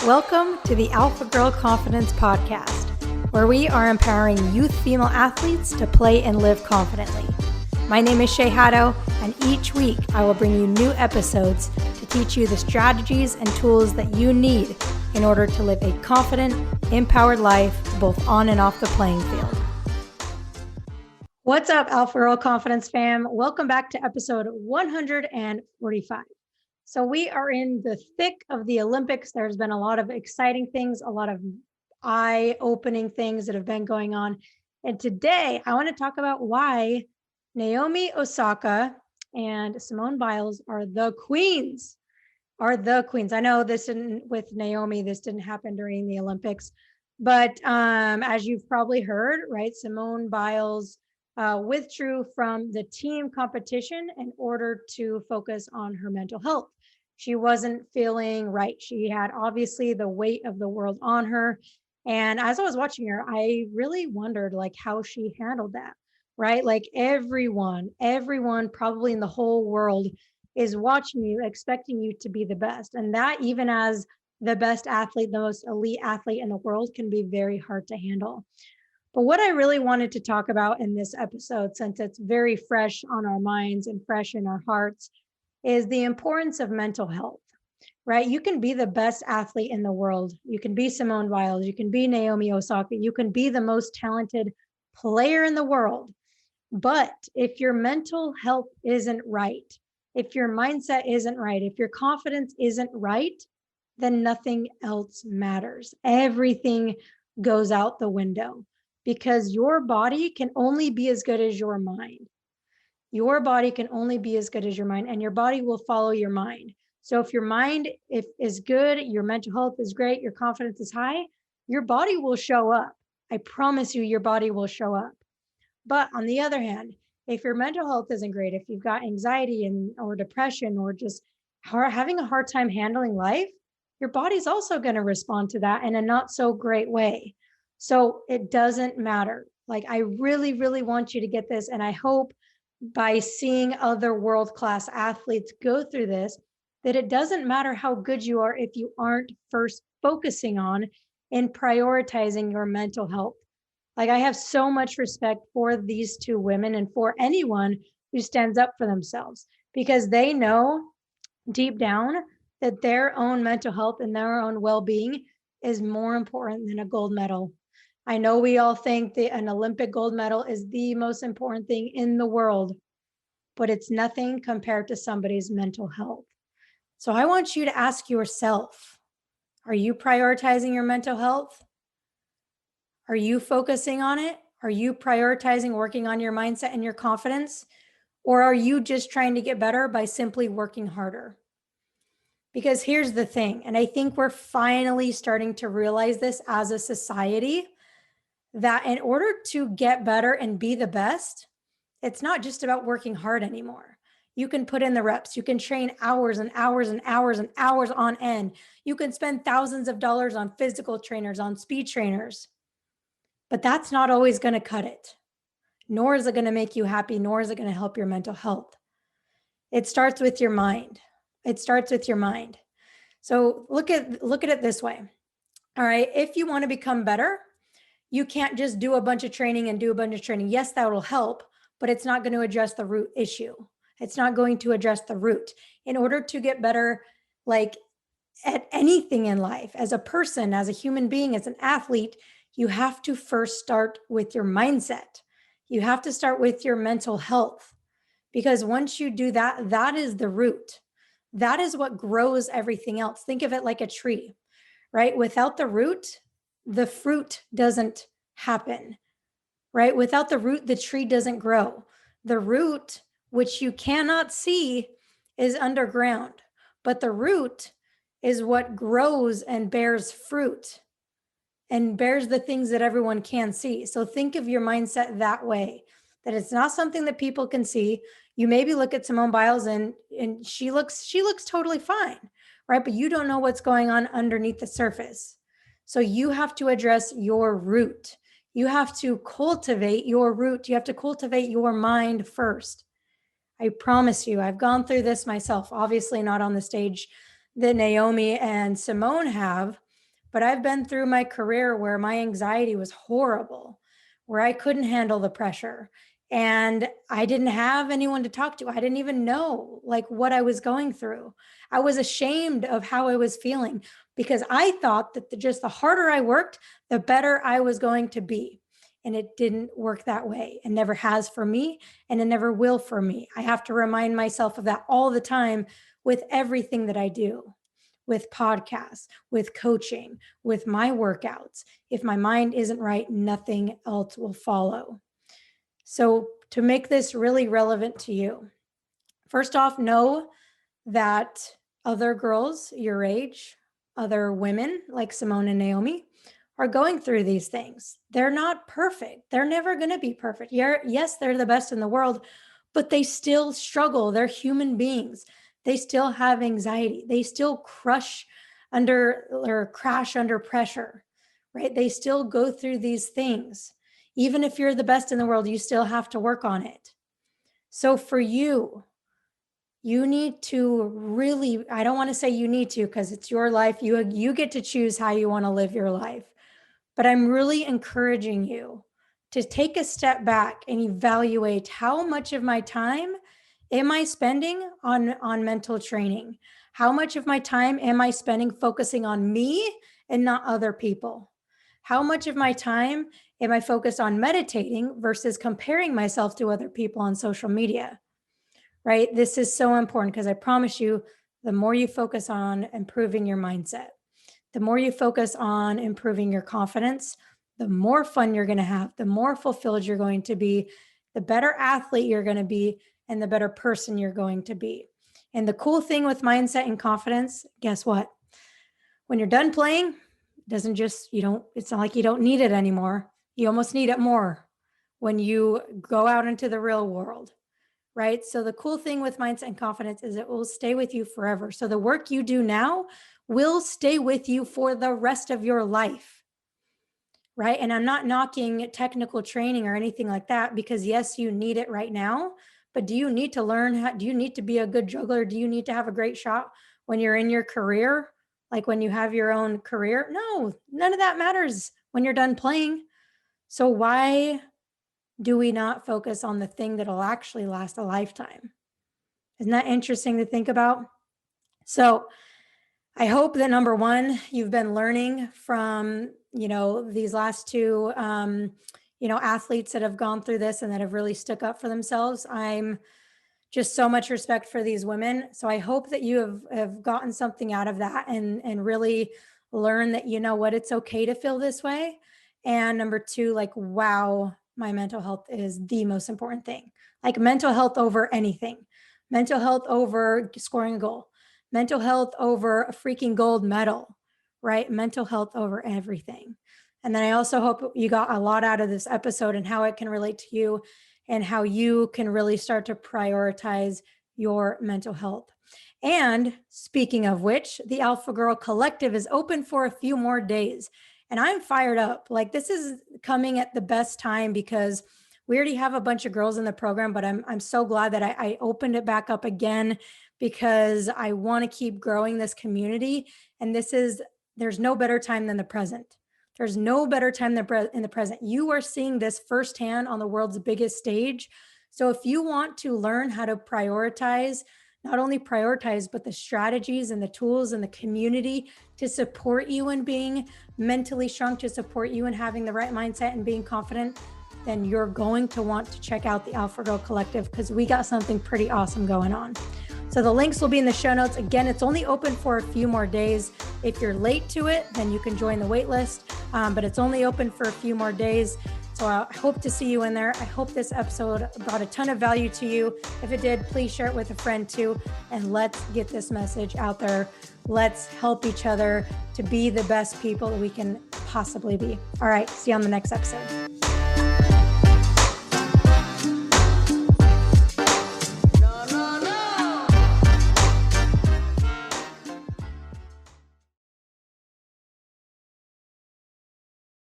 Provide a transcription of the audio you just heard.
Welcome to the Alpha Girl Confidence Podcast, where we are empowering youth female athletes to play and live confidently. My name is Shay Haddo, and each week I will bring you new episodes to teach you the strategies and tools that you need in order to live a confident, empowered life both on and off the playing field. What's up, Alpha Girl Confidence fam? Welcome back to episode 145. So we are in the thick of the Olympics. There's been a lot of exciting things, a lot of eye-opening things that have been going on. And today I want to talk about why Naomi Osaka and Simone Biles are the queens. I know this didn't, with Naomi, this didn't happen during the Olympics, but as you've probably heard, right, Simone Biles withdrew from the team competition in order to focus on her mental health. She wasn't feeling right. She had obviously the weight of the world on her. And as I was watching her, I really wondered like how she handled that, right? Like everyone probably in the whole world is watching you, expecting you to be the best. And that even as the best athlete, the most elite athlete in the world can be very hard to handle. But what I really wanted to talk about in this episode, since it's very fresh on our minds and fresh in our hearts, is the importance of mental health, right? You can be the best athlete in the world. You can be Simone Biles. You can be Naomi Osaka. You can be the most talented player in the world. But if your mental health isn't right, if your mindset isn't right, if your confidence isn't right, then nothing else matters. Everything goes out the window because your body can only be as good as your mind. Your body can only be as good as your mind, and your body will follow your mind. So if your mind is good, your mental health is great, your confidence is high, your body will show up. I promise you, your body will show up. But on the other hand, if your mental health isn't great, if you've got anxiety or depression or just having a hard time handling life, your body's also going to respond to that in a not so great way. So it doesn't matter. Like, I really, really want you to get this. And I hope by seeing other world-class athletes go through this, that it doesn't matter how good you are if you aren't first focusing on and prioritizing your mental health. Like, I have so much respect for these two women and for anyone who stands up for themselves, because they know deep down that their own mental health and their own well-being is more important than a gold medal. I know we all think that an Olympic gold medal is the most important thing in the world, but it's nothing compared to somebody's mental health. So I want you to ask yourself, are you prioritizing your mental health? Are you focusing on it? Are you prioritizing working on your mindset and your confidence? Or are you just trying to get better by simply working harder? Because here's the thing, and I think we're finally starting to realize this as a society, that in order to get better and be the best, it's not just about working hard anymore. You can put in the reps. You can train hours and hours and hours and hours on end. You can spend thousands of dollars on physical trainers, on speed trainers. But that's not always going to cut it. Nor is it going to make you happy, nor is it going to help your mental health. It starts with your mind. It starts with your mind. So look at it this way. All right. If you want to become better, you can't just do a bunch of training and do a bunch of training. Yes, that will help, but it's not going to address the root issue. It's not going to address the root. In order to get better, like at anything in life, as a person, as a human being, as an athlete, you have to first start with your mindset. You have to start with your mental health, because once you do that, that is the root. That is what grows everything else. Think of it like a tree, right? Without the root, the fruit doesn't happen, right? Without the root, the tree doesn't grow. The root, which you cannot see, is underground, but the root is what grows and bears fruit and bears the things that everyone can see. So think of your mindset that way, that it's not something that people can see. You maybe look at Simone Biles and she looks totally fine, right? But you don't know what's going on underneath the surface. So you have to address your root. You have to cultivate your root. You have to cultivate your mind first. I promise you, I've gone through this myself, obviously not on the stage that Naomi and Simone have, but I've been through my career where my anxiety was horrible, where I couldn't handle the pressure and I didn't have anyone to talk to. I didn't even know like what I was going through. I was ashamed of how I was feeling because I thought that just the harder I worked, the better I was going to be. And it didn't work that way. It never has for me, and it never will for me. I have to remind myself of that all the time with everything that I do, with podcasts, with coaching, with my workouts. If my mind isn't right, nothing else will follow. So to make this really relevant to you, first off, know that other girls your age, other women like Simone and Naomi, are going through these things. They're not perfect. They're never going to be perfect. Yes, they're the best in the world, but they still struggle. They're human beings. They still have anxiety. They still crash under pressure, right? They still go through these things. Even if you're the best in the world, you still have to work on it. So for you, you need to really, I don't want to say you need to because it's your life. You get to choose how you want to live your life. But I'm really encouraging you to take a step back and evaluate how much of my time am I spending on mental training? How much of my time am I spending focusing on me and not other people? How much of my time am I focused on meditating versus comparing myself to other people on social media? Right? This is so important because I promise you, the more you focus on improving your mindset, the more you focus on improving your confidence, the more fun you're going to have, the more fulfilled you're going to be, the better athlete you're going to be, and the better person you're going to be. And the cool thing with mindset and confidence, guess what? When you're done playing, it's not like you don't need it anymore. You almost need it more when you go out into the real world, right? So the cool thing with mindset and confidence is it will stay with you forever. So the work you do now will stay with you for the rest of your life, right? And I'm not knocking technical training or anything like that because yes, you need it right now, but do you need to learn do you need to be a good juggler? Do you need to have a great shot when you're in your career? Like when you have your own career? No, none of that matters when you're done playing. So why do we not focus on the thing that'll actually last a lifetime? Isn't that interesting to think about? So I hope that number one, you've been learning from, these last two, athletes that have gone through this and that have really stuck up for themselves. I'm just so much respect for these women. So I hope that you have gotten something out of that and really learn that, it's okay to feel this way. And number two, like, wow, my mental health is the most important thing. Like mental health over anything, mental health over scoring a goal, mental health over a freaking gold medal, right? Mental health over everything. And then I also hope you got a lot out of this episode and how it can relate to you and how you can really start to prioritize your mental health. And speaking of which, the Alpha Girl Collective is open for a few more days. And I'm fired up. Like this is coming at the best time because we already have a bunch of girls in the program, but I'm so glad that I opened it back up again because I want to keep growing this community. And there's no better time than the present. There's no better time than in the present. You are seeing this firsthand on the world's biggest stage. So if you want to learn how to prioritize, not only prioritize, but the strategies and the tools and the community to support you in being mentally strong, to support you in having the right mindset and being confident, then you're going to want to check out the Alpha Girl Collective because we got something pretty awesome going on. So the links will be in the show notes. Again, it's only open for a few more days. If you're late to it, then you can join the wait list, but it's only open for a few more days. So I hope to see you in there. I hope this episode brought a ton of value to you. If it did, please share it with a friend too. And let's get this message out there. Let's help each other to be the best people that we can possibly be. All right, see you on the next episode.